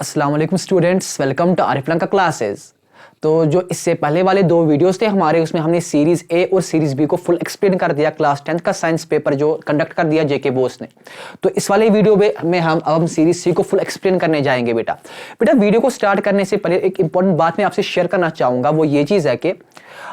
अस्सलाम वालेकुम students, welcome to Arif का क्लासेस। तो जो इससे पहले वाले दो वीडियोस थे हमारे, उसमें हमने सीरीज ए और सीरीज बी को फुल एक्सप्लेन कर दिया। क्लास 10th का साइंस पेपर जो कंडक्ट कर दिया जेके बोस ने। तो इस वाले वीडियो में हम सीरीज सी को फुल एक्सप्लेन करने जाएंगे। बेटा वीडियो को स्टार्ट करने से पहले एक इंपॉर्टेंट बात मैं आपसे शेयर करना चाहूंगा। वो ये चीज़ है कि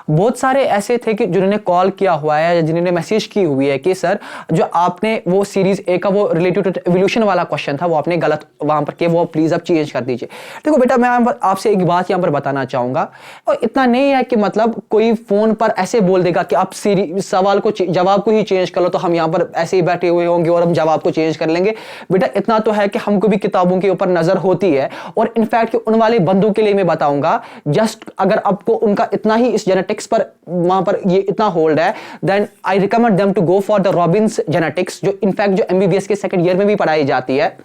बहुत सारे ऐसे थे कि जिन्होंने कॉल किया हुआ है या जिन्होंने मैसेज की हुई है कि सर जो आपने वो सीरीज ए का वो रिलेटेड टू एवोल्यूशन वाला क्वेश्चन था वो आपने गलत वहां पर के वो प्लीज आप चेंज कर दीजिए। देखो बेटा, मैं आपसे एक बात यहां पर बताना चाहूंगा, और इतना नहीं है कि मतलब कोई फोन पर ऐसे बोल देगा कि आप सवाल को जवाब को ही चेंज कर लो तो हम यहां पर ऐसे ही बैठे हुए होंगे और हम जवाब को चेंज कर लेंगे। बेटा इतना तो है कि हमको भी किताबों के ऊपर नजर होती है, और इनफैक्ट उन वाले बंदों के लिए मैं बताऊंगा, जस्ट अगर आपको उनका इतना ही इस जेनेटिक्स पर वहां पर ये इतना होल्ड है, then I recommend them to go for the Robbins genetics, जो इनफैक्ट जो एमबीबीएस के सेकंड ईयर में भी पढ़ाई जाती है,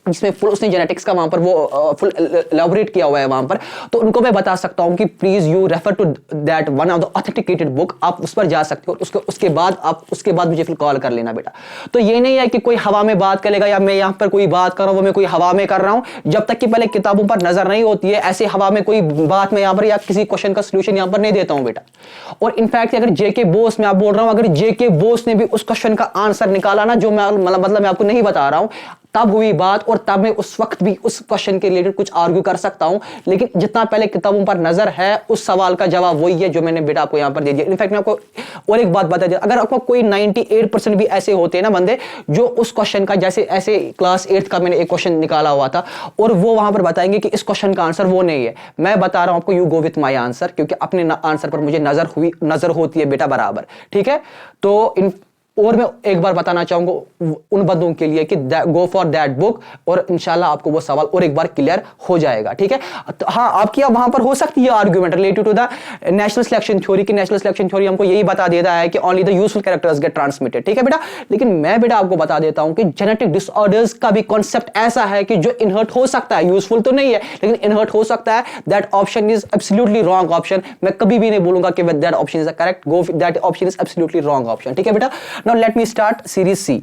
जिसमें फुल उसने जेनेटिक्स का वहां पर वो फुल एलैबोरेट किया हुआ है वहां पर। तो उनको मैं बता सकता हूं कि please you refer to that one of the authenticated book, आप उस पर जा सकते हो। उसके बाद मुझे फिर कॉल कर लेना बेटा। तो ये नहीं है कि कोई हवा में बात करेगा या मैं यहां पर कोई बात कर रहा हूं वो मैं कोई हवा में कर रहा हूं, जब तक कि पहले किताबों पर नजर नहीं होती है ऐसे हवा में कोई बात में यहां पर या किसी क्वेश्चन का सोल्यूशन यहां पर नहीं देता हूं बेटा। और इनफैक्ट अगर जेके बोस में आप बोल रहा हूं, अगर जेके बोस ने भी उस क्वेश्चन का आंसर निकाला ना, जो मैं मतलब मैं आपको नहीं बता रहा हूं, तब हुई बात, और तब मैं उस वक्त भी उस क्वेश्चन के रिलेटेड कुछ आर्ग्यू कर सकता हूं। लेकिन जितना पहले किताबों पर नजर है उस सवाल का जवाब वही है जो मैंने बेटा आपको यहां पर दे दिया। इनफैक्ट मैं आपको और एक बात बता दिया, अगर आपको कोई 98% भी ऐसे होते हैं ना बंदे जो उस क्वेश्चन का, जैसे ऐसे क्लास 8th का मैंने एक क्वेश्चन निकाला हुआ था और वो वहां पर बताएंगे कि इस क्वेश्चन का आंसर वो नहीं है, मैं बता रहा हूं आपको, you go with my answer, क्योंकि अपने आंसर पर मुझे नजर होती है बेटा बराबर। ठीक है, तो और मैं एक बार बताना चाहूंगा उन बंदों के लिए कि गो फॉर दैट बुक, और इंशाल्लाह आपको वो सवाल और एक बार क्लियर हो जाएगा। ठीक है, तो हाँ, आपकी वहां पर हो सकती है argument related to the national selection theory की। नेशनल सिलेक्शन थ्योरी हमको यही बता देता है कि only the useful characters get transmitted. ठीक है बेटा, लेकिन मैं बेटा आपको बता देता हूं कि जेनेटिक डिसऑर्डर्स का भी कॉन्सेप्ट ऐसा है कि जो इनहर्ट हो सकता है, यूजफुल तो नहीं है लेकिन इनहर्ट हो सकता है। That option is absolutely wrong option. मैं कभी भी नहीं बोलूंगा कि that option is correct, go that option is absolutely wrong option. ठीक है बेटा, now let me start series C.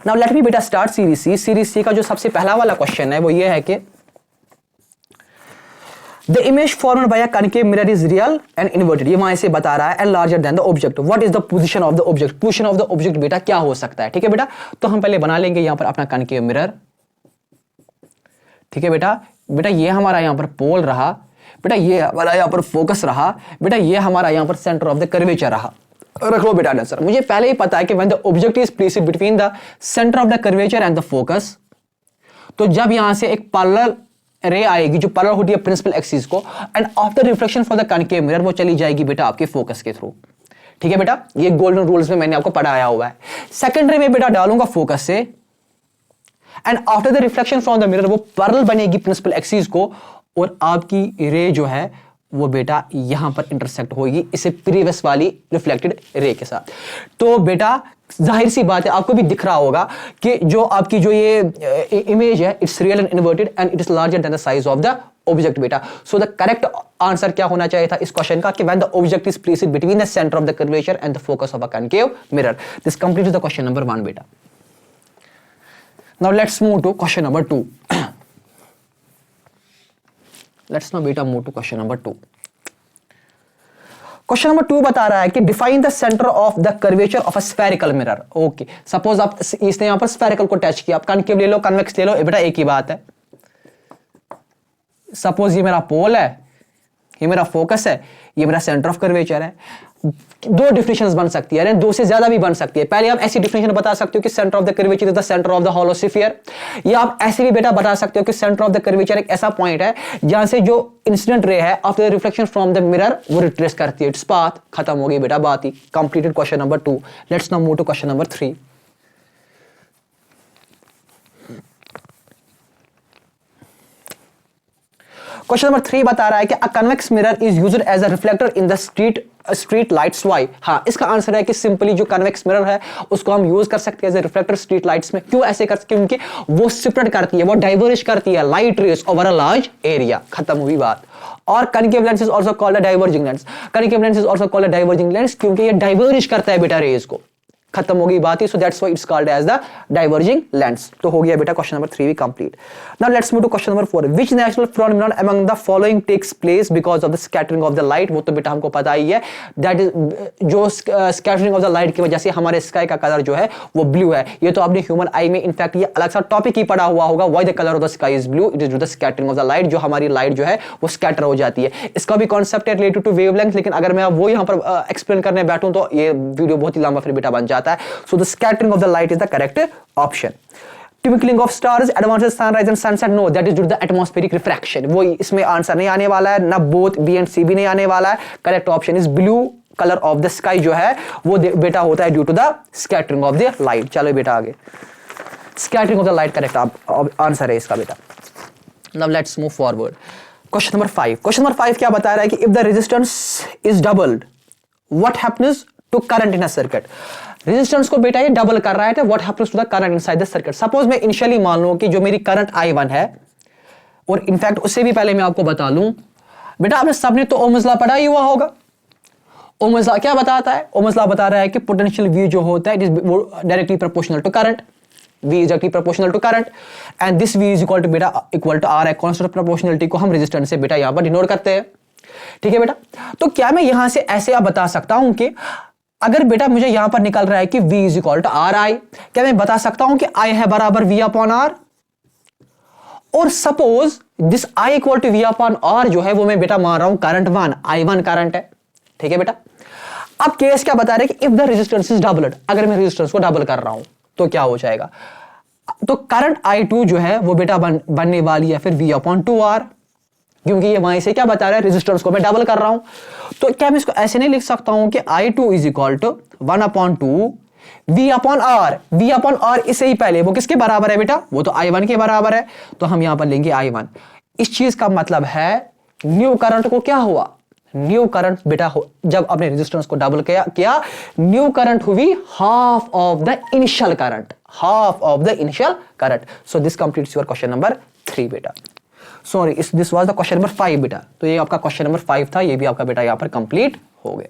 Now let me बेटा start series C. Series C का जो सबसे पहला वाला क्वेश्चन है वो ये है कि the image formed by a concave mirror is real and inverted. ये वहां से बता रहा है and larger than the object, what is the position of the object. Position of the object बेटा क्या हो सकता है। ठीक है बेटा, तो हम पहले बना लेंगे यहां पर अपना कनकेव मिरर। ठीक है बेटा, ये हमारा यहां पर पोल रहा बेटा, ये हमारा यहां पर फोकस रहा बेटा, ये हमारा यहां पर सेंटर ऑफ द कर्वेचर रहा। रख लो बेटा आंसर। मुझे पहले ही पता है कि when the object is placed between the centre of the curvature and the focus, तो जब यहां से एक पैरेलल रे आएगी जो पैरेलल होती है प्रिंसिपल एक्सिस को, and after reflection for the concave mirror वो चली जाएगी बेटा आपके फोकस के थ्रू। ठीक है बेटा, ये गोल्डन रूल्स में मैंने आपको पढ़ाया हुआ है। सेकेंडरी में बेटा डालूंगा फोकस से, and after the reflection from the mirror वो पैरेलल बनेगी प्रिंसिपल एक्सिस को, और आपकी रे जो है वो बेटा यहां पर इंटरसेक्ट होगी इसे प्रीवियस वाली रिफ्लेक्टेड रे के साथ। तो बेटा जाहिर सी बात है आपको भी दिख रहा होगा कि जो आपकी जो ये इमेज है it's real and inverted and it is larger than the size of the object बेटा। सो द करेक्ट आंसर क्या होना चाहिए था इस क्वेश्चन का कि when the object is placed between the centre of the curvature and the focus of a concave mirror. This completes the question number 1 बेटा। Now let's move to question number 2। Let's now beta move to question number 2. Question number 2 बता रहा है कि define the centre of the curvature of a spherical mirror. Okay, suppose आप इसने यहां पर spherical को टच किया, आप कनकेव ले लो कन्वेक्स ले लो, बेटा एक ही बात है। सपोज ये मेरा पोल है, ये मेरा फोकस है, ये मेरा सेंटर ऑफ कर्वेचर है। दो डिफिनेशंस बन सकती है, दो से ज्यादा भी बन सकती है। पहले आप ऐसी डिफिनेशन बता सकते हो कि centre of the curvature is the centre of the hollow sphere, या आप ऐसे भी बेटा बता सकते हो कि सेंटर ऑफ द कर्वेचर एक ऐसा पॉइंट है जहां से जो इंसिडेंट रे है after the reflection from the mirror वो रिट्रेस करती है। इट्स पाथ, खत्म हो गई बेटा बात ही। Completed question number 2। Let's now move to question number 3। Question number 3 बता रहा है कि a convex mirror is used as a reflector in the street lights. Why? हाँ, इसका आंसर है कि सिंपली जो कन्वेक्स मिरर है उसको हम यूज कर सकते हैं as a reflector street lights में। क्यों ऐसे कर सकते हैं? क्योंकि वो स्प्रेड करती है, वो डाइवर्ज करती है light rays over a large area. खत्म हुई बात। और concave lens is also called a diverging lens. Concave lens is also called a diverging lens क्योंकि ये डाइवर्ज करता है बेटा रेज को। खत्म हो गई बात ही. So that's why it's called as the diverging lens. तो हो गया बेटा क्वेश्चन नंबर 3 भी complete. Now let's move to question number 4. Which natural phenomenon among the following takes place because of the scattering of the light. वो तो बेटा हमको पता ही है, दैट इज जो स्कैटरिंग ऑफ द लाइट की वजह से हमारे स्काई का कलर जो है वो ब्लू है. ये तो आपने ह्यूमन आई में इनफैक्ट ये अलग सा टॉपिक ही पढ़ा हुआ होगा. Why the colour of the sky is blue, it is the scattering of the light. जो हमारी लाइट जो है वो स्कैटर हो जाती है. इसका भी कॉन्सेप्ट है रिलेटेड टू वेवलेंथ, लेकिन अगर मैं वो यहां पर एक्सप्लेन करने बैठूं तो ये वीडियो बहुत ही लंबा फिर बेटा बन जाता है. So the scattering of the light is the correct option. Twinkling of stars, advances sunrise and sunset, no, that is due to the atmospheric refraction. वो इसमें आंसर नहीं आने वाला है, ना both B and C भी नहीं आने वाला है. Correct option is blue colour of the sky जो है वो बेटा होता है due to the scattering of the light. चलो बेटा आगे, scattering of the light correct answer है इसका बेटा. Now let's move forward. Question number 5. Question number 5 क्या बता रहा है कि if the resistance is doubled what happens to current in a circuit. Resistance को बेटा ये डबल कर रहा है, what happens to the current inside the circuit. Suppose मैं इनिशियली मान लूं कि जो मेरी करंट I1 है, और इनफैक्ट उससे भी पहले मैं आपको बता लूं बेटा, आपने सबने तो ओम्स लॉ पढ़ा ही हुआ होगा. ओम्स लॉ क्या बताता है? ओम्स लॉ बता रहा है कि पोटेंशियल V जो होता है it is directly proportional to current. V is directly proportional to current and this V is equal to बेटा equal to R है. constant proportionality को हम रेजिस्टेंस से बेटा यहां पर डिनोट करते हैं. ठीक है बेटा, तो क्या मैं यहां से ऐसे आप बता सकता हूं कि अगर बेटा मुझे यहां पर निकल रहा है कि V is equal to RI, क्या मैं बता सकता हूं कि I है बराबर V upon R, और suppose this I equal to V upon R जो है वो मैं बेटा मान रहा हूं करंट 1, I1 करंट है. ठीक है बेटा, अब केस क्या बता रहे हैं कि if the resistance is doubled, अगर मैं रेजिस्टेंस को डबल कर रहा हूं तो क्या हो जाएगा. तो करंट I2 जो है वो बेटा बनने वाली है फिर V upon 2R, क्योंकि ये वहीं से क्या बता रहा है रेजिस्टेंस को मैं डबल कर रहा हूं. तो क्या मैं इसको ऐसे नहीं लिख सकता हूं कि I2 is equal to 1 upon 2 V upon R. V upon R इससे ही पहले वो किसके बराबर है बेटा, वो तो I1 के बराबर है, तो हम यहां पर लेंगे I1. इस चीज का मतलब है न्यू करंट को क्या हुआ, न्यू करंट बेटा जब आपने रेजिस्टेंस को डबल किया न्यू करंट हुई half of the initial current, half of the initial current. So this completes your question number 3 बेटा. Sorry, this was the question number 5 बेटा. तो ये आपका क्वेश्चन नंबर 5 था, ये भी आपका बेटा यहां पर कंप्लीट हो गया.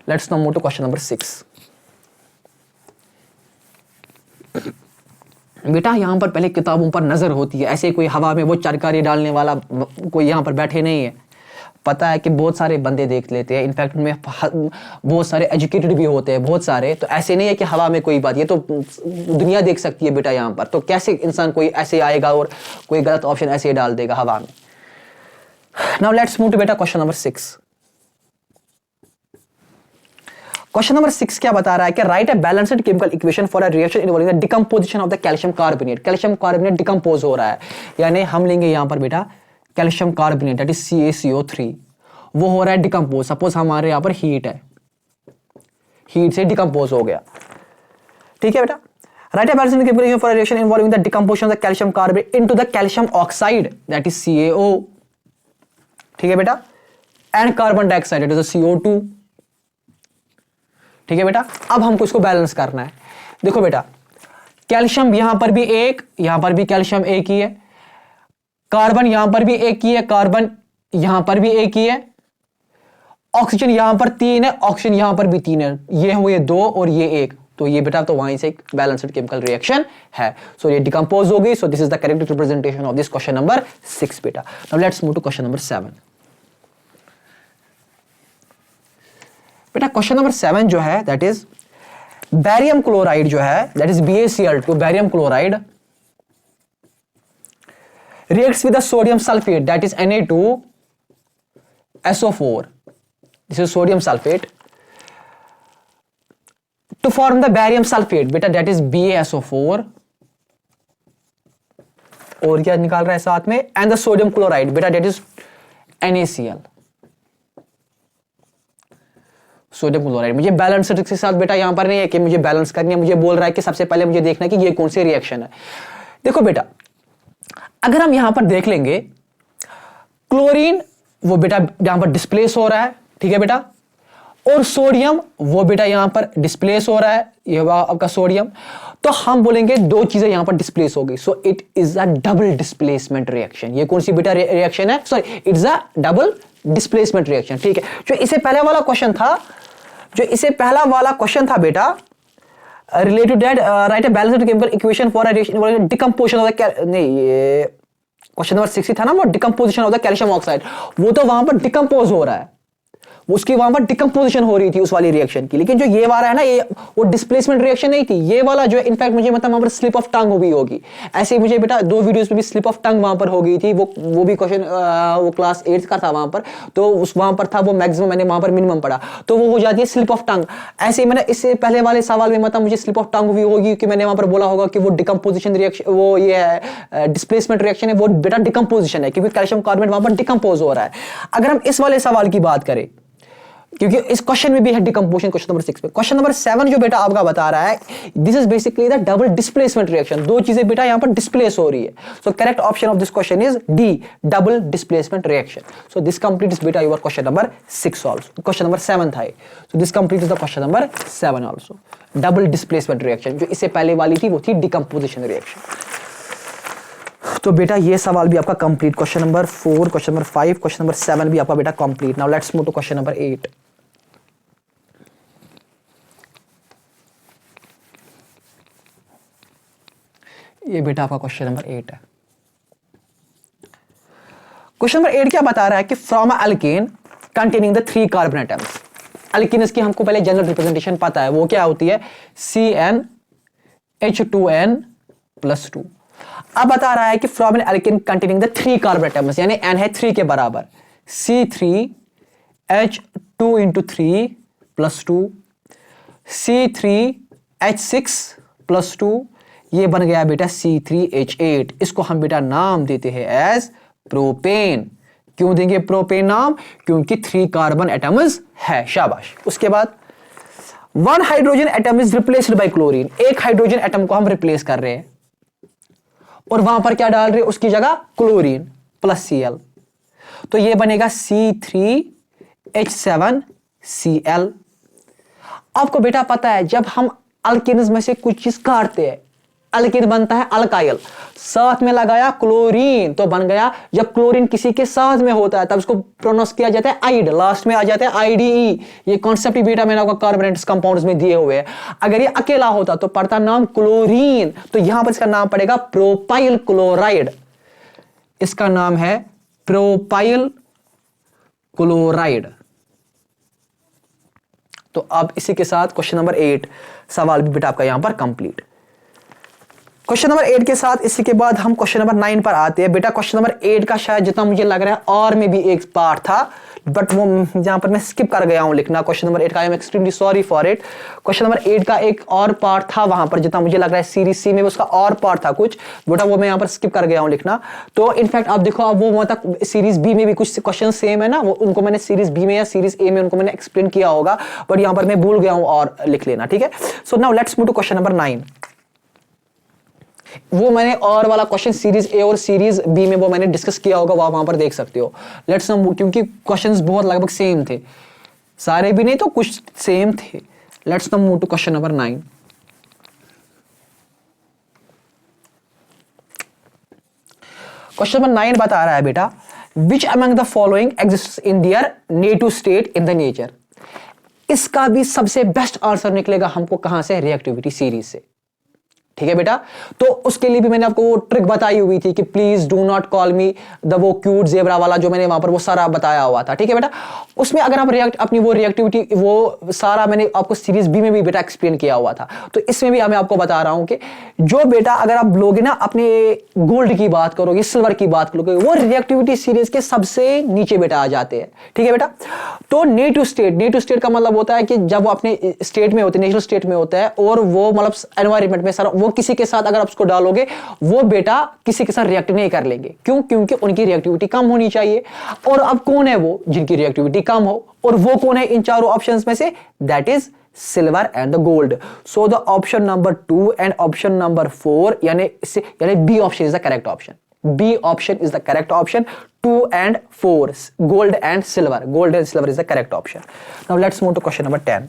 Let's now move to question number 6. बेटा यहां पर पहले किताबों पर नजर होती है, ऐसे कोई हवा में वो चरकारी डालने वाला कोई यहां पर बैठे नहीं है. पता है कि बहुत सारे बंदे देख लेते हैं, इनफैक्ट उनमें बहुत सारे एजुकेटेड भी होते हैं बहुत सारे, तो ऐसे नहीं है कि हवा में कोई बात, ये तो दुनिया देख सकती है बेटा यहां पर. तो कैसे इंसान कोई ऐसे आएगा और कोई गलत ऑप्शन ऐसे डाल देगा हवा में. नाउ लेट्स मूव टू बेटा क्वेश्चन नंबर 6. क्वेश्चन नंबर 6 क्या बता रहा है कि right a balanced chemical equation for a reaction involving the decomposition of the calcium carbonate. Calcium carbonate decompose हो रहा है, यानी हम लेंगे यहां पर बेटा calcium carbonate that is CaCO3, वो हो रहा है डिकम्पोज. सपोज हमारे यहां पर हीट है, हीट से डिकम्पोज हो गया. ठीक है बेटा, right a balanced chemical equation for a reaction involving the decomposition of the calcium carbonate into the calcium oxide that is CaO. ठीक है बेटा, and carbon dioxide that is CO2. ठीक है बेटा, अब हमको इसको बैलेंस करना है. देखो बेटा, कैल्शियम यहां पर भी एक, यहां पर भी कैल्शियम एक ही है, कार्बन यहां पर भी एक ही है, कार्बन यहां पर भी एक ही है, ऑक्सीजन यहां पर 3 है, ऑक्सीजन यहां पर भी 3 है, ये हुए 2 और ये 1, तो ये बेटा तो वहीं से एक बैलेंस्ड केमिकल रिएक्शन है. सो ये डिकम्पोज हो गई. So this is the correct representation of this question number 6 बेटा. Now let's move to question number 7. बेटा क्वेश्चन नंबर 7 जो है दैट इज बैरियम क्लोराइड जो है that is BaCl2, barium chloride reacts with the sodium sulfate that is Na2SO4. This is sodium sulfate to form the barium sulfate beta that is BaSO4, और क्या निकाल रहा है साथ में, and the sodium chloride beta that is NaCl. Sodium chloride मुझे balance के साथ बेटा यहां पर नहीं है कि मुझे बैलेंस करनी है, मुझे बोल रहा है कि सबसे पहले मुझे देखना है कि ये कौन सी रिएक्शन है. देखो बेटा, अगर हम यहां पर देख लेंगे क्लोरीन वो बेटा यहां पर डिस्प्लेस हो रहा है. ठीक है बेटा, और सोडियम वो बेटा यहां पर डिस्प्लेस हो रहा है, ये आपका सोडियम. तो हम बोलेंगे दो चीजें यहां पर डिस्प्लेस हो गई. So it is a double displacement reaction. ये कौन सी बेटा रिएक्शन है, sorry it's a double displacement reaction. ठीक है, जो इससे पहले वाला क्वेश्चन था जो इससे पहला वाला क्वेश्चन था बेटा, related that right a balanced chemical equation for a reaction decomposition of the, नहीं ये क्वेश्चन नंबर 6 था ना, वो decomposition of the calcium oxide, वो तो वहां पर डिकम्पोज हो रहा है, उसकी वहां पर डिकम्पोजिशन हो रही थी उस वाली रिएक्शन की। लेकिन जो ये वाला है ना, ये वो डिस्प्लेसमेंट रिएक्शन नहीं थी, ये वाला जो है इनफैक्ट मुझे मतलब वहां पर स्लिप ऑफ टंग हुई होगी। ऐसे ही मुझे बेटा 2 वीडियोस में भी स्लिप ऑफ टंग वहां पर हो गई थी, वो भी क्वेश्चन वो क्लास 8 का था वहां पर, तो उस वहां पर था वो मैक्सिमम मैंने वहां पर मिनिमम पढ़ा, तो वो हो जाती है स्लिप ऑफ टंग। ऐसे ही मैंने इससे पहले वाले सवाल में मतलब मुझे स्लिप ऑफ टंग हुई होगी कि मैंने वहां पर बोला होगा कि वो डिकम्पोजिशन रिएक्शन, वो ये है डिस्प्लेसमेंट रिएक्शन है, वो बेटा डिकम्पोजिशन है, क्योंकि कैल्शियम कार्बोनेट वहां पर डिकम्पोज हो रहा है। अगर हम इस वाले सवाल की बात करें, क्योंकि इस क्वेश्चन में भी है डिकम्पोजिशन क्वेश्चन नंबर 6 पे। क्वेश्चन नंबर 7 जो बेटा आपका बता रहा है, this is basically the double displacement reaction, दो चीजें बेटा यहां पर डिस्प्लेस हो रही है। So correct option of this question is D, double displacement reaction. So this completes बेटा your question number 6 also. Question number 7 था, so this completes the question number 7 also. Double displacement reaction, जो इससे पहले वाली थी वो थी डिकम्पोजिशन रिएक्शन। तो बेटा ये सवाल भी आपका complete, question number 4, question number 5, question number 7 भी आपका बेटा complete. Now let's move to question number 8। ये बेटा आपका क्वेश्चन नंबर 8 है। क्वेश्चन नंबर 8 क्या बता रहा है कि from a alkane containing the 3 carbon atoms. Alkanes की हमको पहले जनरल रिप्रेजेंटेशन पता है, वो क्या होती है, CnH2n+2। अब बता रहा है कि from an alkane containing the 3 carbon atoms, यानी n है 3 के बराबर, C3H2 × 3+2 C3H6+2, ये बन गया बेटा C3H8। इसको हम बेटा नाम देते हैं एज प्रोपेन। क्यों देंगे प्रोपेन नाम, क्योंकि 3 कार्बन एटम्स है। शाबाश। उसके बाद 1 hydrogen atom is replaced by chlorine, एक हाइड्रोजन एटम को हम रिप्लेस कर रहे हैं और वहां पर क्या डाल रहे हैं, उसकी जगह क्लोरीन प्लस Cl, तो ये बनेगा C3H7Cl। आपको बेटा पता है जब हम अल्केन्स में से कुछ चीज काटते हैं, अल्केन बनता है अल्काइल, साथ में लगाया क्लोरीन तो बन गया, जब क्लोरीन किसी के साथ में होता है तब उसको प्रोनाउंस किया जाता है आइड, लास्ट में आ जाता है IDE। ये कॉन्सेप्ट ही बेटा मैंने आपको कार्बोनेट्स कंपाउंड्स में दिए हुए हैं। अगर ये अकेला होता तो पड़ता नाम क्लोरीन, तो यहां पर इसका नाम पड़ेगा प्रोपाइल क्लोराइड। इसका नाम है प्रोपाइल क्लोराइड। तो अब इसी के साथ क्वेश्चन नंबर 8 सवाल भी बेटा आपका यहां पर कंप्लीट। क्वेश्चन नंबर 8 के साथ इसी के बाद हम क्वेश्चन नंबर 9 पर आते हैं। बेटा क्वेश्चन नंबर 8 का शायद जितना मुझे लग रहा है और में भी एक पार्ट था, बट वो जहां पर मैं स्किप कर गया हूं लिखना। क्वेश्चन नंबर 8 का I am extremely sorry for it. Question number 8 का एक और पार्ट था वहां पर, जितना मुझे लग रहा है सीरीज सी में उसका और पार्ट था कुछ, बेटा वो मैं यहां पर स्किप कर गया हूं लिखना। तो इनफैक्ट आप देखो, अब वो मतलब सीरीज बी में भी कुछ क्वेश्चन सेम है ना, वो उनको मैंने सीरीज बी में या सीरीज ए में उनको मैंने एक्सप्लेन किया होगा, बट यहां पर मैं भूल गया हूं और लिख लेना, ठीक है। So now let's move to question number 9। वो मैंने और वाला क्वेश्चन सीरीज ए और सीरीज बी में वो मैंने डिस्कस किया होगा, वो आप वहां पर देख सकते हो। लेट्स नो, क्योंकि क्वेश्चंस बहुत लगभग सेम थे, सारे भी नहीं तो कुछ सेम थे। Let's now move to question number 9। Question number 9 बता रहा है बेटा, which among the following exists in their native state in the nature. इसका भी सबसे बेस्ट आंसर निकलेगा हमको कहां से, रिएक्टिविटी सीरीज से, ठीक है बेटा। तो उसके लिए भी मैंने आपको वो ट्रिक बताई हुई थी कि please do not call me the वो क्यूट जेब्रा वाला, जो मैंने वहां पर वो सारा बताया हुआ था, ठीक है बेटा। उसमें अगर आप अपनी वो रिएक्टिविटी वो सारा मैंने आपको सीरीज बी में भी बेटा एक्सप्लेन किया हुआ था, तो इसमें भी मैं आपको बता रहा हूं कि जो बेटा अगर आप लोगे ना अपने गोल्ड की बात करोगे, सिल्वर की बात करोगे, वो रिएक्टिविटी सीरीज के सबसे नीचे बेटा आ जाते हैं, ठीक है बेटा। तो नेटिव स्टेट का मतलब होता है कि जब वो अपने स्टेट में होते हैं, नेचुरल स्टेट में होता है, और वो मतलब एनवायरमेंट में सारा वो किसी के साथ अगर आप उसको डालोगे, वो बेटा किसी के साथ रिएक्ट नहीं कर लेंगे। क्यों? क्योंकि उनकी रिएक्टिविटी कम होनी चाहिए। और अब कौन है वो जिनकी रिएक्टिविटी कम हो, और वो कौन है इन चारों ऑप्शंस में से? That is silver and the gold. So the option number 2 and option number 4 यानी B option is the correct option. B option is the correct option. 2 and 4 gold and silver is the correct option. Now let's move to question number 10.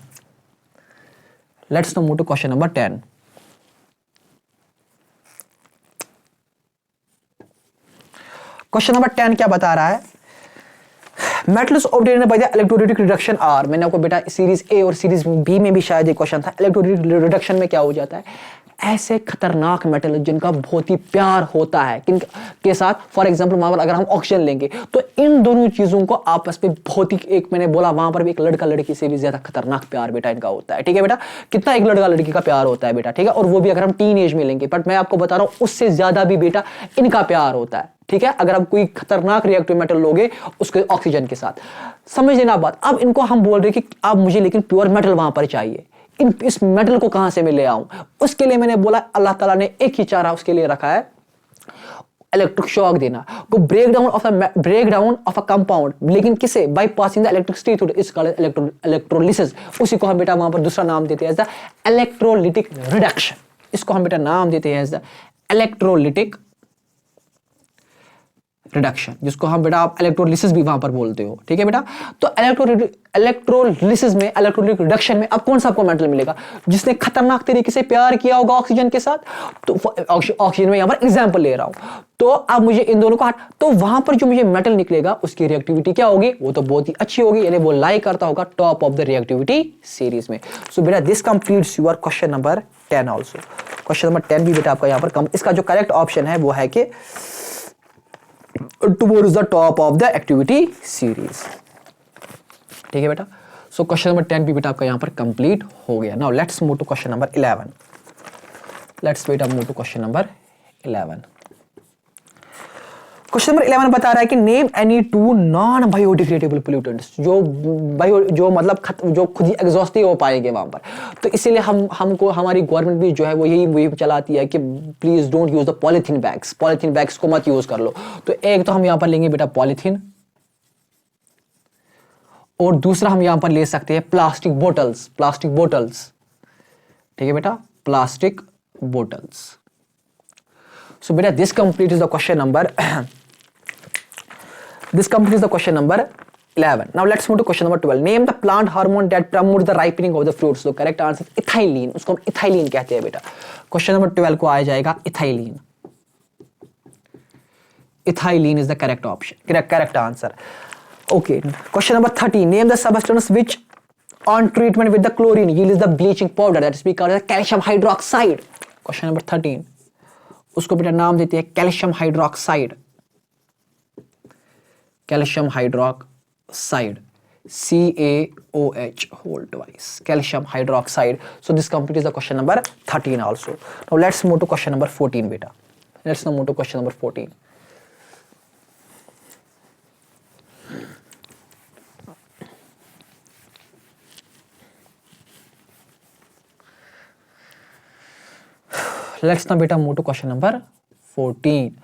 Let's now move to question number 10. Question number 10 क्या बता रहा है? Metals obtained by the electrolytic reduction are, मैंने आपको बेटा series A और series B में भी शायद एक क्वेश्चन था, इलेक्ट्रोलिटिक रिडक्शन में क्या हो जाता है, ऐसे खतरनाक मेटल जिनका बहुत ही प्यार होता है किन के साथ, फॉर एग्जांपल वहां पर अगर हम ऑक्सीजन लेंगे तो इन दोनों चीजों को आपस में बहुत ही, एक मैंने बोला वहां पर भी एक लड़का लड़की से भी ज्यादा खतरनाक प्यार बेटा इनका होता है, ठीक है बेटा, कितना एक लड़का लड़की का प्यार होता है बेटा, ठीक है, और वो भी अगर हम टीन एज में लेंगे, बट मैं आपको बता रहा हूं उससे ज्यादा भी बेटा इनका प्यार होता है, ठीक है, अगर आप कोई खतरनाक रिएक्टिव मेटल लोगे उसके ऑक्सीजन के साथ, समझ लेना बात। अब इनको हम बोल रहे कि आप मुझे लेकिन प्योर मेटल वहां पर चाहिए, इस मेटल को कहां से मैं ले आऊं, उसके लिए मैंने बोला अल्लाह ताला ने एक ही चारा उसके लिए रखा है, इलेक्ट्रिक शॉक देना, को break down of a compound, लेकिन किसे, by passing the electricity through is called electrolysis, उसी को हम बेटा वहां पर दूसरा नाम देते हैं एज द इलेक्ट्रोलिटिक रिडक्शन, इसको हम बेटा नाम देते हैं एज द इलेक्ट्रोलिटिक रिडक्शन, जिसको हम बेटा आप इलेक्ट्रोलिसिस भी वहां पर बोलते हो, ठीक है बेटा। तो इलेक्ट्रोलिसिस में, इलेक्ट्रोलिटिक रिडक्शन में अब कौन सा आपको मेटल मिलेगा, जिसने खतरनाक तरीके से प्यार किया होगा ऑक्सीजन के साथ, तो ऑक्सीजन में यहां पर एग्जांपल ले रहा हूं, तो अब मुझे इन दोनों को तो वहां पर जो मुझे मेटल निकलेगा उसकी रिएक्टिविटी क्या होगी, वो तो बहुत ही अच्छी होगी, यानी वो लाई करता होगा top of the reactivity series में। सो बेटा this completes your question number 10 also. Question number 10 भी बेटा आपका यहां पर इसका जो करेक्ट ऑप्शन है वो है कि towards the top of the activity series, ठीक है बेटा। सो क्वेश्चन नंबर 10 भी बेटा आपका यहां पर कंप्लीट हो गया। Now let's move to question number 11। Let's बेटा move to question number 11। Question number 11 बता रहा है कि name any two non biodegradable pollutants, जो मतलब जो खुद ही एग्जॉस्ट हो पाएंगे वहां पर, तो इसीलिए हमको हमारी गवर्नमेंट भी जो है वो यही चलाती है कि please don't use the polythene bags को मत यूज कर लो। तो एक तो हम यहां पर लेंगे बेटा पॉलीथीन, और दूसरा हम यहां पर ले सकते हैं प्लास्टिक बोटल्स, ठीक है बेटा, plastic bottles. So beta, this completes the question number 11. Now let's move to question number 12. Name the plant hormone that promotes the ripening of the fruits. So correct answer ethylene, उसको हम ethylene कहते हैं बेटा। Question number 12 को आ जाएगा ethylene. Ethylene is the correct option, correct answer. Okay. Question number 13. Name the substance which on treatment with the chlorine yields the bleaching powder that is called as calcium hydroxide. Question number 13. उसको बेटा नाम देते हैं calcium hydroxide, CaOH whole twice, calcium hydroxide. So this completes the question number 13 also. Now let's move to question number 14 beta. Let's now move to question number 14. Let's now beta move to question number 14.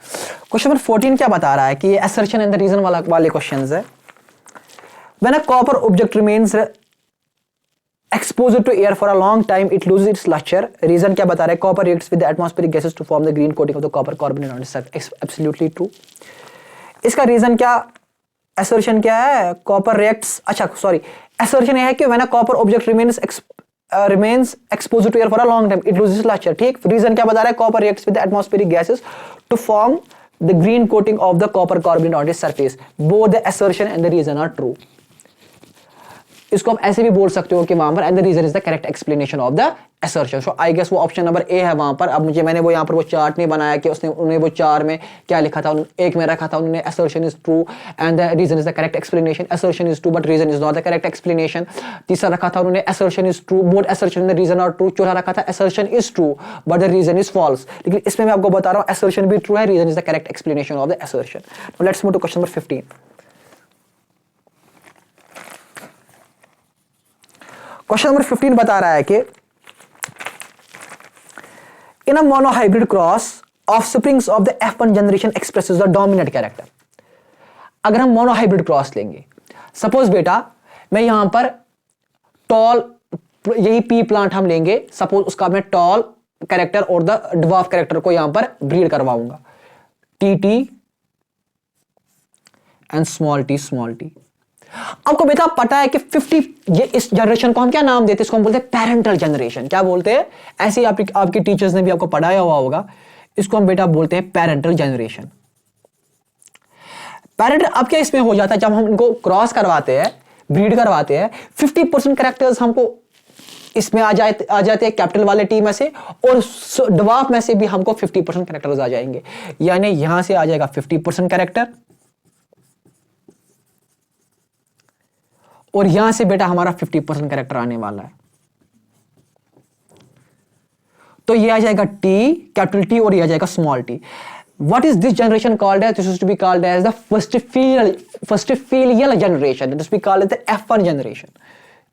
Question number 14 क्या बता रहा है कि ये assertion and the reason वाले questions है। When a copper object remains exposed to air for a long time, it loses its luster. Reason क्या बता रहा है, copper reacts with the atmospheric gases to form the green coating of the copper carbonate on its surface. Absolutely true. इसका reason क्या, assertion क्या है, copper reacts, अच्छा sorry, assertion है कि when a copper object remains exposed to air for a long time, it loses luster, ठीक। Reason क्या बता रहा है, copper reacts with the atmospheric gases to form the green coating of the copper carbonate on its surface. Both the assertion and the reason are true. इसको आप ऐसे भी बोल सकते हो कि वहां पर and the reason is the correct explanation of the assertion. So I guess वो ऑप्शन नंबर ए है वहां पर। अब मैंने वो यहाँ पर वो चार्ट नहीं बनाया कि उन्होंने वो चार में क्या लिखा था, एक में रखा था उन्होंने assertion is true and the reason is the correct explanation. Assertion is true but reason is not the correct explanation. तीसरा रखा था उन्होंने assertion is true, both assertion and the reason are true. चौथा रखा था assertion is true but the reason is false. लेकिन इसमें मैं आपको बता रहा हूँ assertion भी true है, reason is the correct explanation of the assertion. Now let's move to question number 15. Question number 15 बता रहा है कि in a monohybrid cross offsprings of the F1 generation expresses the dominant character. अगर हम monohybrid cross लेंगे, suppose बेटा मैं यहां पर टॉल, यही पी प्लांट हम लेंगे, सपोज उसका मैं टॉल कैरेक्टर और द ड्वार्फ कैरेक्टर को यहां पर ब्रीड करवाऊंगा, TT एंड स्मॉल टी। आपको बेटा पता है कि 50, ये इस जनरेशन को हम क्या नाम देते हैं, इसको हम बोलते हैं पेरेंटल जनरेशन। क्या बोलते हैं, ऐसे ही आपकी टीचर्स ने भी आपको पढ़ाया हुआ होगा, इसको हम बेटा बोलते हैं पेरेंटल जनरेशन। पैरेंट अब क्या इसमें हो जाता है, जब हम इनको क्रॉस करवाते हैं, ब्रीड करवाते हैं, 50% कैरेक्टर्स हमको इसमें आ जाते हैं कैपिटल वाले टी में से, और ड्वार्फ में से भी हमको 50% कैरेक्टर्स आ जाएंगे। यानी यहां से आ जाएगा 50% कैरेक्टर, और यहां से बेटा हमारा 50% कैरेक्टर आने वाला है। तो ये आ जाएगा टी, कैपिटल टी, और ये आ जाएगा small T. What is this generation called as? This is to be called as the first filial generation. This will be called as the F1 generation.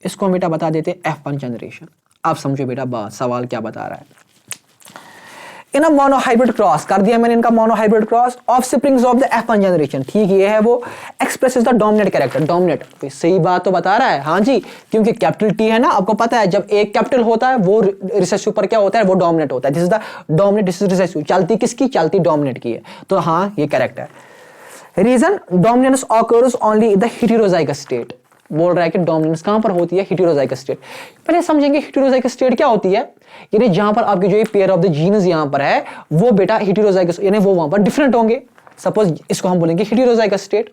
इसको हम बेटा बता देते हैं F1 जनरेशन। आप समझो बेटा बात, सवाल क्या बता रहा है। इन मोनोहाइब्रिड क्रॉस कर दिया मैंने इनका, monohybrid cross of springs of the F1 generation. ठीक, ये है वो expresses the dominate character. Dominate सही बात तो बता रहा है, हाँ जी, क्योंकि कैपिटल टी है ना, आपको पता है जब एक कैपिटल होता है वो रिसेसिव पर क्या होता है, वो डोमिनेट होता है। This is the dominate, this is recessive. चलती किसकी, चलती डोमिनेट की है। तो हाँ, ये character. Reason, dominance occurs only in the heterozygous state. बोल रहा है कि डोमिनेंस कहां पर होती है, हेटेरोजाइगस स्टेट। पहले समझेंगे हेटेरोजाइगस स्टेट क्या होती है। यानी जहां पर आपकी जो ये पेयर ऑफ द जीन्स यहां पर है, वो बेटा हेटेरोजाइगस, यानी वो वहां पर डिफरेंट होंगे। सपोज इसको हम बोलेंगे हेटेरोजाइगस स्टेट।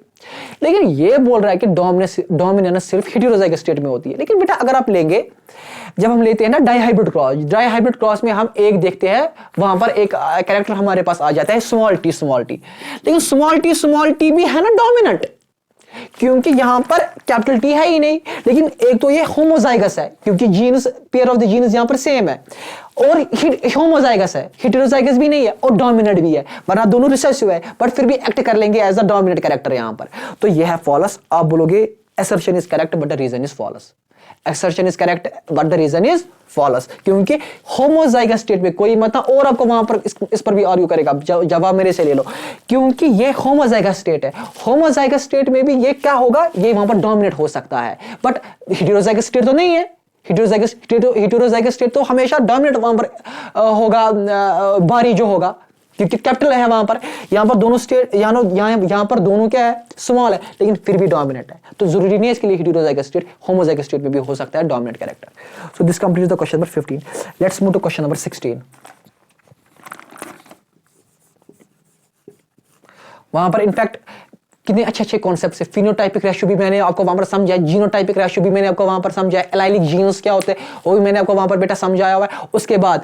लेकिन ये बोल रहा है कि डोमिनेंस सिर्फ हेटेरोजाइगस स्टेट में होती है। लेकिन बेटा अगर आप लेंगे, जब हम लेते हैं ना डाइहाइब्रिड क्रॉस, डाइहाइब्रिड क्रॉस में हम एक देखते हैं, वहां पर एक कैरेक्टर हमारे पास आ जाता है स्मॉल टी, स्मॉल टी। लेकिन स्मॉल टी भी है ना डोमिनेंट, क्योंकि यहां पर कैपिटल टी है ही नहीं। लेकिन एक तो ये होमोजाइगस है, क्योंकि genes, pair of the genes यहां पर सेम है, और होमोजाइगस है, हेटेरोजाइगस भी नहीं है, और डोमिनेंट भी है, वरना दोनों रिसेसिव है, बट फिर भी एक्ट कर लेंगे एज अ डोमिनेंट कैरेक्टर यहां पर। तो यह है फॉल्स। आप बोलोगे assertion is correct but the reason is false. Assertion is correct but the reason is false, क्योंकि होमोजाइगस स्टेट में कोई मत, और आपको वहां पर इस पर भी आर्ग्यू करेगा, जवाब मेरे से ले लो, क्योंकि ये होमोजाइगस स्टेट है। होमोजाइगस स्टेट में भी ये क्या होगा, ये वहां पर डोमिनेट हो सकता है, बट हेटेरोजाइगस स्टेट तो नहीं है। हेटेरोजाइगस स्टेट तो हमेशा डोमिनेट वहां पर होगा, बारी जो होगा, क्योंकि कैपिटल है वहां पर। यहां पर दोनों स्टेट, यहां पर दोनों क्या है, स्मॉल है, लेकिन फिर भी डोमिनेट है। तो जरूरी नहीं है इसके लिए हेटेरोजाइगस स्टेट, होमोजाइगस स्टेट में भी हो सकता है dominate character. So this completes the question number 15। Let's move to question number 16। वहां पर इनफैक्ट कितने अच्छे अच्छे कॉन्सेप्ट है। फिनोटाइपिक रेशियो भी मैंने आपको वहां पर समझाया, जीनोटाइपिक रेशियो भी मैंने आपको वहां पर समझाया, एलाइलिक जीन्स क्या होते हैं वो भी मैंने आपको वहां पर बेटा समझाया हुआ है। उसके बाद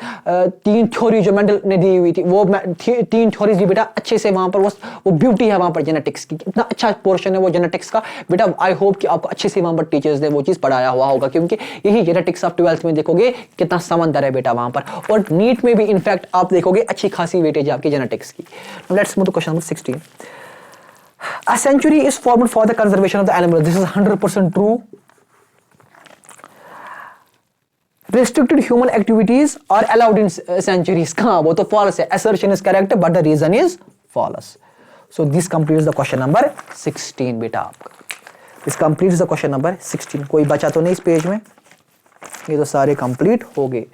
3 थ्योरी जो मेंडल ने दी हुई थी, वो 3 थ्योरीज भी बेटा अच्छे से वहां पर, वो ब्यूटी है वहां पर जेनेटिक्स की, इतना अच्छा पोर्शन है वो जेनेटिक्स का बेटा। आई होप कि आपको अच्छे से वहां पर टीचर्स ने वो चीज पढ़ाया हुआ होगा, क्योंकि यही जेनेटिक्स आप 12th में देखोगे कितना समंदर है बेटा वहां पर। और नीट में भी इनफैक्ट आप देखोगे अच्छी खासी वेटेज आपकी जेनेटिक्स की। Let's move to question number 16। A sanctuary is formed for the conservation of the animal. This is 100% true. Restricted human activities are allowed in sanctuaries. कहाँ, वो तो false है. Assertion is correct, but the reason is false. So this completes the question number 16 बेटा आपका. This completes the question number 16. कोई बचा तो नहीं इस पेज में? ये तो सारे complete हो गए.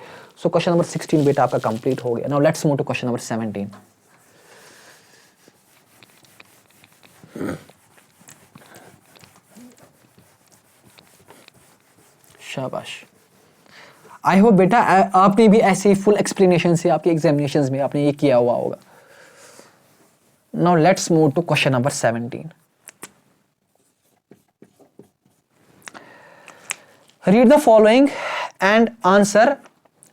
So question number 16 बेटा आपका complete हो गया. Now let's move to question number 17. शाबाश। आई होप बेटा आपने भी ऐसे फुल एक्सप्लेनेशन से आपके एग्जामिनेशंस में आपने ये किया हुआ होगा। Now let's move to question number 17। Read the following and answer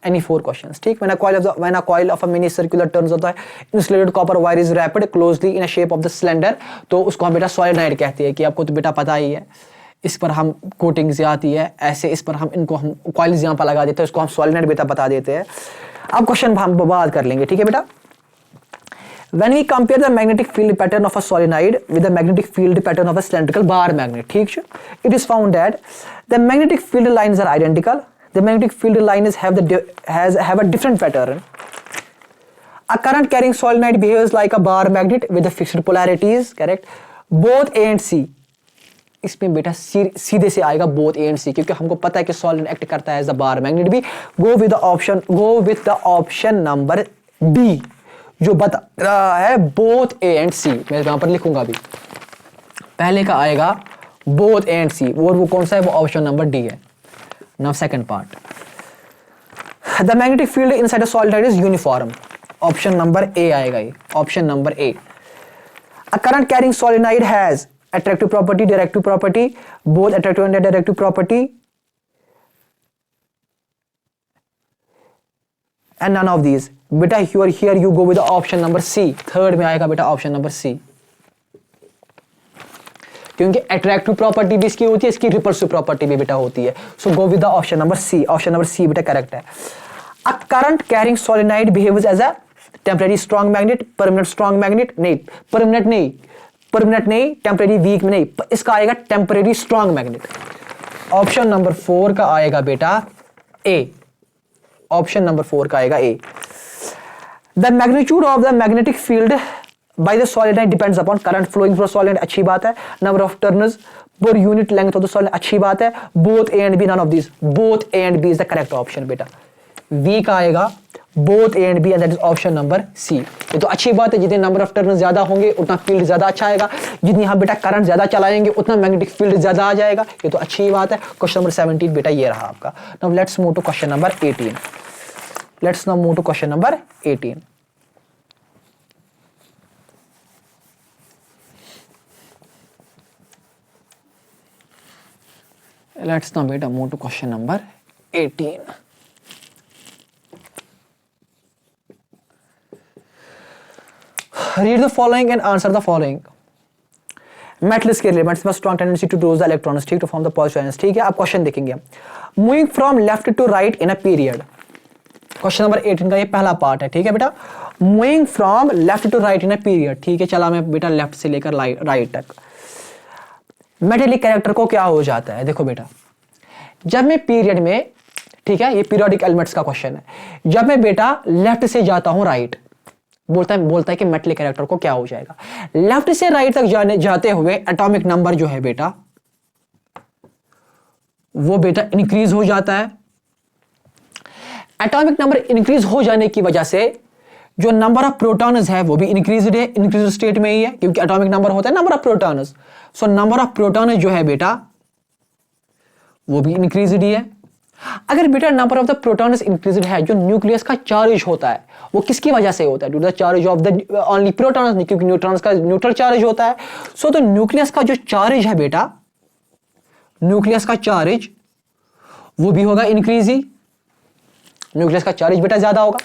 any 4 questions. ठीक, when a coil of a mini circular turns होता है, insulated copper wire is wrapped closely in a shape of the cylinder, तो उसको हम बेटा solenoid कहते हैं, कि आपको तो बेटा पता ही है। इस पर हम कोटिंग्स आती है ऐसे, इस पर हम इनको हम कॉइल्स यहाँ पर लगा देते हैं, उसको हम solenoid बेटा बता देते हैं। अब क्वेश्चन हम बात कर लेंगे, ठीक है बेटा। When we compare the magnetic field pattern of a solenoid with the magnetic field pattern of a cylindrical bar magnet, ठीक है, it is found that the magnetic field lines are identical. The magnetic field lines have a different pattern. A current carrying solenoid behaves like a bar magnet with the fixed polarities. Correct. Both A and C. इसमें बेटा सीधे से आएगा both A and C, क्योंकि हमको पता है कि solenoid एक्ट करता है as a bar magnet भी। Go with the option number D, जो बता रहा है both A and C। मैं यहाँ पर लिखूंगा भी, पहले का आएगा both A and C, और वो कौन सा है, वो ऑप्शन नंबर D है। Now second part, the magnetic field inside a solenoid is uniform. Option number A आएगा ये, option number A. A current carrying solenoid has attractive property, directive property, both attractive and directive property, and none of these. बेटा here you go with the option number C. Third में आएगा बेटा option number C, क्योंकि attractive property भी इसकी होती है, इसकी रिपल्सिव प्रॉपर्टी भी बेटा होती है. So go with the option number C. Option number C बेटा करेक्ट है. A current carrying solenoid behaves as a temporary strong magnet, permanent strong magnet नहीं, परमानेंट नहीं, टेम्परेरी वीक में नहीं, इसका आएगा temporary strong magnet. Option number 4 का आएगा बेटा A. ऑप्शन नंबर 4 का आएगा A. The magnitude of the magnetic field by the solenoid depends upon current flowing from solenoid, अच्छी बात है. Number of turns per unit length of the solenoid, अच्छी बात है. Both A and B, none of this. Both A and B is the correct option बेटा. V का आएगा both A and B and that is option number C. ये तो अच्छी बात है, जितने नंबर ऑफ टर्न्स ज्यादा होंगे उतना फील्ड ज्यादा अच्छा आएगा, जितनी हम बेटा करंट ज्यादा चलाएंगे उतना मैग्नेटिक फील्ड ज्यादा आ जाएगा. ये तो अच्छी बात है. क्वेश्चन नंबर 17 बेटा ये रहा आपका. Now let's move to question number 18. Let's now move to question number 18. Let's now beta move to question number 18. Read the following and answer the following. Metals के elements में strong tendency to lose the electrons, ठीक, to form the positive ions. ठीक है, आप question देखेंगे. Moving from left to right in a period. Question number 18 का ये पहला पार्ट है. ठीक है बेटा. Moving from left to right in a period. ठीक है, चला मैं बेटा लेफ्ट से लेकर राइट तक. मेटेलिक कैरेक्टर को क्या हो जाता है, देखो बेटा, जब मैं पीरियड में, ठीक है, ये पीरियोडिक एलिमेंट्स का क्वेश्चन है, जब मैं बेटा लेफ्ट से जाता हूं राइट, बोलता है कि मेटेलिक कैरेक्टर को क्या हो जाएगा. लेफ्ट से राइट तक जाते हुए एटॉमिक नंबर जो है बेटा वो बेटा इंक्रीज हो जाता है. एटॉमिक नंबर इंक्रीज हो जाने की वजह से जो नंबर ऑफ प्रोटॉन्स है वो भी इंक्रीज्ड है, इंक्रीज स्टेट में ही है, क्योंकि एटॉमिक नंबर होता है number of protons. So number of protons जो है बेटा वो भी इंक्रीज्ड ही है. अगर बेटा number of the protons increased है, जो न्यूक्लियस का चार्ज होता है वो किसकी वजह से होता है, due to the charge of the only protons, नहीं, क्योंकि न्यूट्रॉन्स का न्यूट्रल चार्ज होता है. सो तो न्यूक्लियस का जो चार्ज है बेटा, न्यूक्लियस का चार्ज वो भी होगा इंक्रीज ही. न्यूक्लियस का चार्ज बेटा ज्यादा होगा.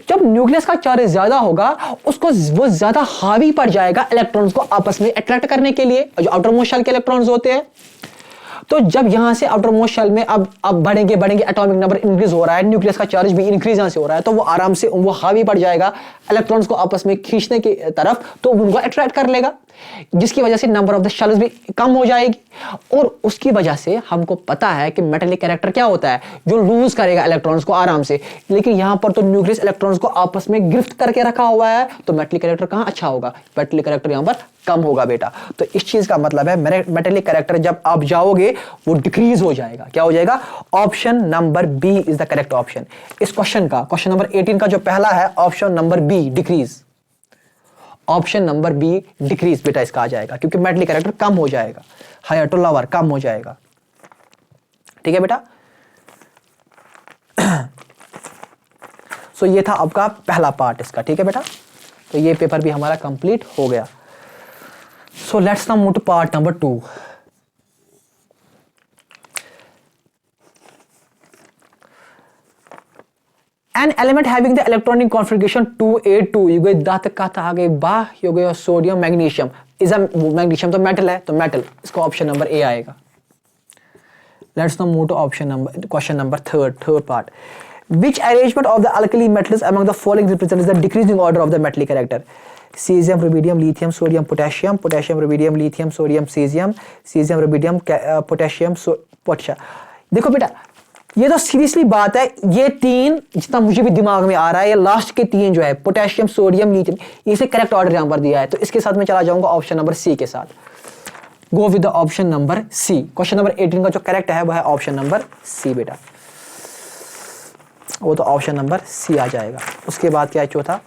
जब न्यूक्लियस का चार्ज ज्यादा होगा उसको वो ज्यादा हावी पड़ जाएगा इलेक्ट्रॉन्स को आपस में अट्रैक्ट करने के लिए, जो आउटर मोस्ट शेल के इलेक्ट्रॉन्स होते हैं. तो जब यहां से आउटर मोस्ट शेल में अब बढ़ेंगे एटॉमिक नंबर इंक्रीज हो रहा है, न्यूक्लियस का चार्ज भी इंक्रीज यहां से हो रहा है, तो वो आराम से वो हावी पड़ जाएगा इलेक्ट्रॉन्स को आपस में खींचने की तरफ, तो उनको अट्रैक्ट कर लेगा, जिसकी वजह से नंबर ऑफ द शेल्स भी कम हो जाएगी. और उसकी वजह से हमको पता है कि मेटेलिक कैरेक्टर क्या होता है, जो लूज करेगा इलेक्ट्रॉन्स को आराम से. लेकिन यहां पर तो न्यूक्लियस इलेक्ट्रॉन्स को आपस में गिरफ्त करके रखा हुआ है, तो मेटेलिक कैरेक्टर कहां अच्छा होगा, मेटेलिक कैरेक्टर यहां पर कम होगा बेटा. तो इस चीज का मतलब है मेटेलिक कैरेक्टर जब आप जाओगे वो डिक्रीज हो जाएगा. क्या हो जाएगा, option number B is the correct option. इस क्वेश्चन का, क्वेश्चन नंबर 18 का जो पहला है option number B decrease, option number B decrease बेटा इसका आ जाएगा, क्योंकि मेटेलिक कैरेक्टर कम हो जाएगा, हायर टू लोअर कम हो जाएगा. ठीक है बेटा. सो ये था आपका पहला पार्ट इसका. ठीक है बेटा, तो ये पेपर भी हमारा कंप्लीट हो गया. So let's now move to part number 2. An element having the electronic configuration 2a2, ये गए दांत का था आगे बा, ये गया सोडियम मैग्नीशियम, इज मैग्नीशियम तो मेटल है, तो मेटल, इसका ऑप्शन नंबर ए आएगा. Let's now move to option number, question number third part. Which arrangement of the alkali metals among the following represents the decreasing order of the metallic character? Cesium, rubidium, lithium, sodium, potassium, potassium, rubidium, lithium, sodium, cesium, cesium, rubidium, potassium, potassium. देखो बेटा, ये तो seriously बात है, ये तीन जितना मुझे भी दिमाग में आ रहा है, ये लास्ट के तीन जो है पोटेशियम, सोडियम, लिथियम, इसे करेक्ट ऑर्डर यहां पर दिया है, तो इसके साथ मैं चला जाऊंगा ऑप्शन नंबर सी के साथ. Go with the option number C. Question number 18 का जो करेक्ट है वह है ऑप्शन नंबर सी बेटा, वो तो ऑप्शन नंबर सी आ जाएगा. उसके बाद क्या है चौथा,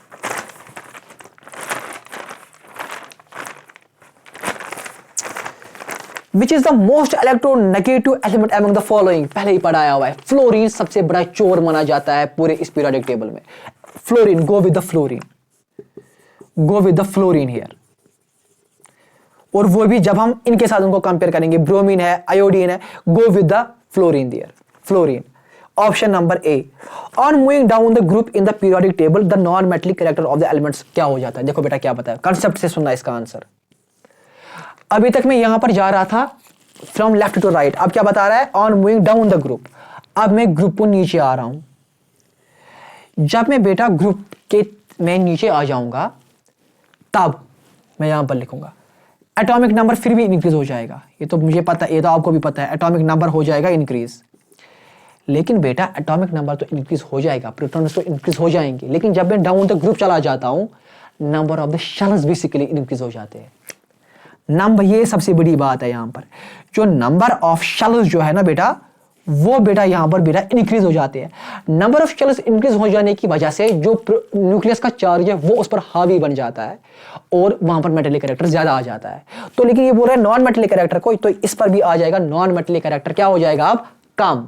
Which is the most electronegative element among the following? पहले ही पढ़ाया हुआ है. फ्लोरीन सबसे बड़ा चोर माना जाता है पूरे इस पीरियोडिक टेबल में. Fluorine, go with the fluorine, go with the fluorine here. और वो भी जब हम इनके साथ उनको कंपेयर करेंगे, ब्रोमीन है, आयोडीन है, go with the fluorine there, fluorine. Option number A, on moving down the group in the periodic table the non metallic character of the elements क्या हो जाता है। देखो बेटा क्या बताया, कंसेप्ट से सुनना इसका आंसर। अभी तक मैं यहां पर जा रहा था फ्रॉम लेफ्ट टू राइट, अब क्या बता रहा है, on moving down the group. अब मैं ग्रुप को नीचे आ रहा हूं। जब मैं बेटा ग्रुप के मैं नीचे आ जाऊंगा तब मैं यहां पर लिखूंगा एटॉमिक नंबर फिर भी इंक्रीज हो जाएगा। ये तो मुझे पता है, ये तो आपको भी पता है, एटॉमिक नंबर हो जाएगा इंक्रीज। लेकिन बेटा एटॉमिक नंबर तो इंक्रीज हो जाएगा, प्रोटॉन्स तो इंक्रीज हो जाएंगे, लेकिन जब मैं डाउन द ग्रुप चला जाता हूं number of the shells basically increase हो जाते हैं। नंबर, ये सबसे बड़ी बात है यहां पर, जो नंबर ऑफ शेल्स जो है ना बेटा, वो बेटा यहां पर बेटा इंक्रीज हो जाते हैं। नंबर ऑफ शेल्स इंक्रीज हो जाने की वजह से जो न्यूक्लियस का चार्ज है वो उस पर हावी बन जाता है और वहां पर मेटेलिक कैरेक्टर ज्यादा आ जाता है। तो लेकिन ये बोल रहे हैं नॉन मेटेलिक कैरेक्टर को, तो इस पर भी आ जाएगा नॉन मेटेलिक कैरेक्टर क्या हो जाएगा अब, कम,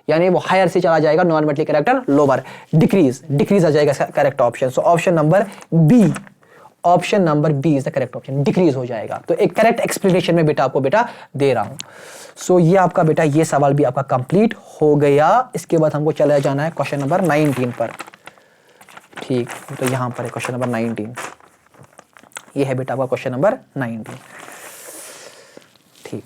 यानी वो हायर से चला जाएगा, non metallic character lower, decrease, decrease आ जाएगा correct option. So option number B, option number B is the correct option, decrease हो जाएगा। तो एक करेक्ट एक्सप्लेनेशन में बेटा आपको बेटा दे रहा हूं। सो ये आपका बेटा ये सवाल भी आपका कंप्लीट हो गया। इसके बाद हमको चला जाना है क्वेश्चन नंबर 19 पर। ठीक, तो यहां पर है क्वेश्चन नंबर 19, ये है बेटा आपका क्वेश्चन नंबर 19। ठीक,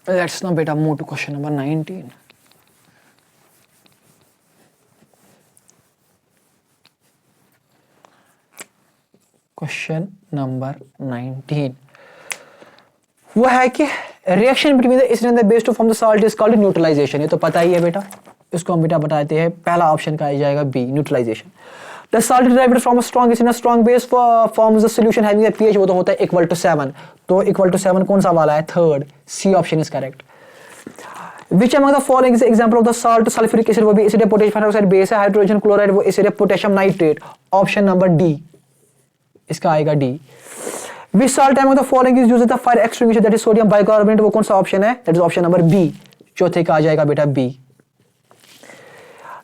let's now beta move to question number 19. Question number 19 वो है कि reaction between the acid and the base to form the salt is called neutralisation. ये तो पता ही है बेटा, इसको हम बेटा बताते हैं, पहला ऑप्शन का आ जाएगा B, neutralisation. The salt derived from a strong acid and a strong base forms a solution having a pH वो तो होता है इक्वल टू 7, तो इक्वल टू 7 कौन सा वाला है, third, C option is correct. Which among the following is example of the salt sulfuric acid वो भी एसिड है, पोटेशियम हाइड्रोक्साइड बेस है, हाइड्रोजन क्लोराइड वो एसिड है, potassium nitrate, option number D इसका आएगा D. Which salt among the following is used as the fire extinguisher that is sodium bicarbonate वो कौन सा ऑप्शन है, that is option number B, चौथे का आ जाएगा बेटा B.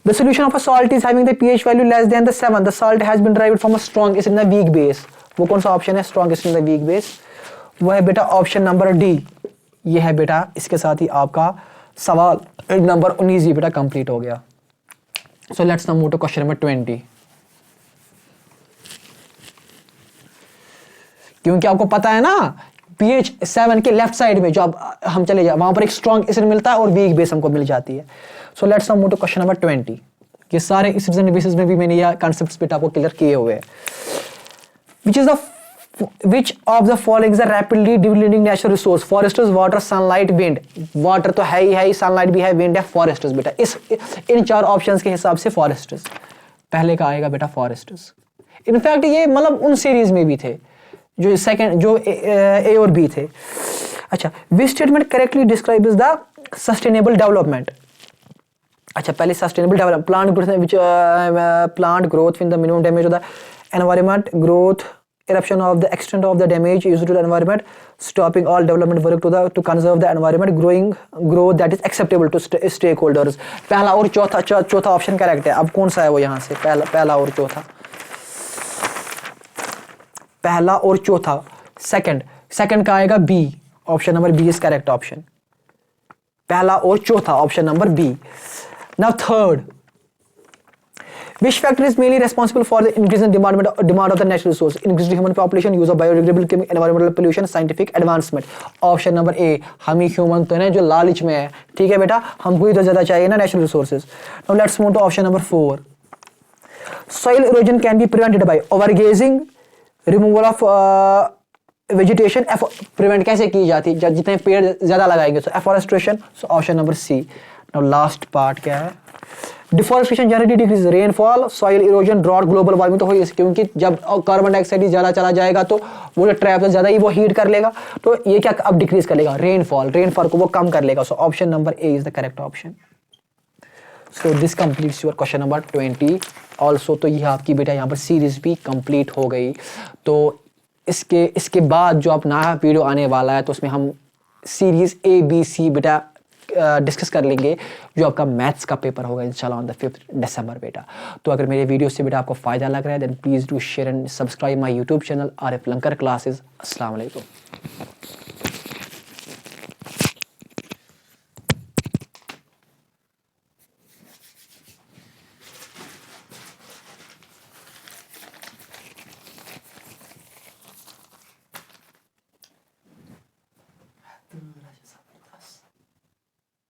The solution of a salt is having the pH value less than the 7. The salt has been derived from a strong acid in the weak base. वो कौन सा option है, strong acid in the weak base, वो है बेटा option number D. ये है बेटा, इसके साथ ही आपका सवाल नंबर 19 बेटा कंप्लीट हो गया। So let's now move to question number 20. क्योंकि आपको पता है ना pH 7 के लेफ्ट साइड में जो अब हम चले जाए वहां पर एक स्ट्रॉन्ग एसिड मिलता है और वीक बेस हमको मिल जाती है। So let's now move to question number 20। ये सारे एसिड्स एंड बेसिस में भी मैंने ये कॉन्सेप्ट्स बेटा आपको क्लियर किए हुए हैं। which of the following is a rapidly depleting natural resource? Forester's, water, sunlight, wind. Water तो है ही, सनलाइट भी है, विंड है, फॉरेस्टर्स बेटा। इस इन चार ऑप्शंस के हिसाब से फॉरेस्टर्स पहले का आएगा बेटा, फॉरेस्टर्स। इनफैक्ट ये मतलब उन सीरीज में भी थे जो सेकंड जो ए और बी थे। अच्छा, which statement correctly describes the sustainable development. अच्छा, पहले sustainable development, plant growth with the minimum damage of the environment, growth eruption of the extent of the damage used to the environment, stopping all development work to conserve the environment, growth that is acceptable to stakeholders। पहला और चौथा option correct है। अब कौन सा है वो यहां से, पहला और चौथा, पहला और चौथा, सेकंड का आएगा B, option number B is correct option, पहला और चौथा option number B. Now third, which factor is mainly responsible for the increase in demand of the natural resource? Increased human population, use of biodegradable chemical, environmental pollution, scientific advancement। Option number ए, हम ही human तो है जो लालच में है, ठीक है बेटा, हमको ही तो ज्यादा चाहिए ना natural resources. Now let's move to option number 4। soil erosion can be prevented by overgrazing, removal of vegetation। Prevent कैसे की जाती है, जितने पेड़ ज्यादा लगाएंगे, so afforestation, so option number C. Now last part क्या है, deforestation generally decrease rainfall, soil erosion, drought, global warming तो होगी, क्योंकि जब कार्बन डाइऑक्साइड ज्यादा चला जाएगा तो वो जो ट्रैप है ज्यादा ही वो हीट कर लेगा, तो ये क्या अब डिक्रीज कर लेगा, रेनफॉल को वो कम कर लेगा। सो option number A is the correct option. So this completes your question number 20 also. तो यह आपकी बेटा यहाँ पर सीरीज भी कंप्लीट हो गई। तो इसके बाद जो अपना वीडियो आने वाला है तो उसमें हम सीरीज़ ए बी सी बेटा डिस्कस कर लेंगे, जो आपका मैथ्स का पेपर होगा इंशाल्लाह ऑन द 5th दिसंबर बेटा। तो अगर मेरे वीडियो से बेटा आपको फ़ायदा लग रहा है then please do share and subscribe my YouTube channel Arif Lankar classes. अस्सलाम वालेकुम।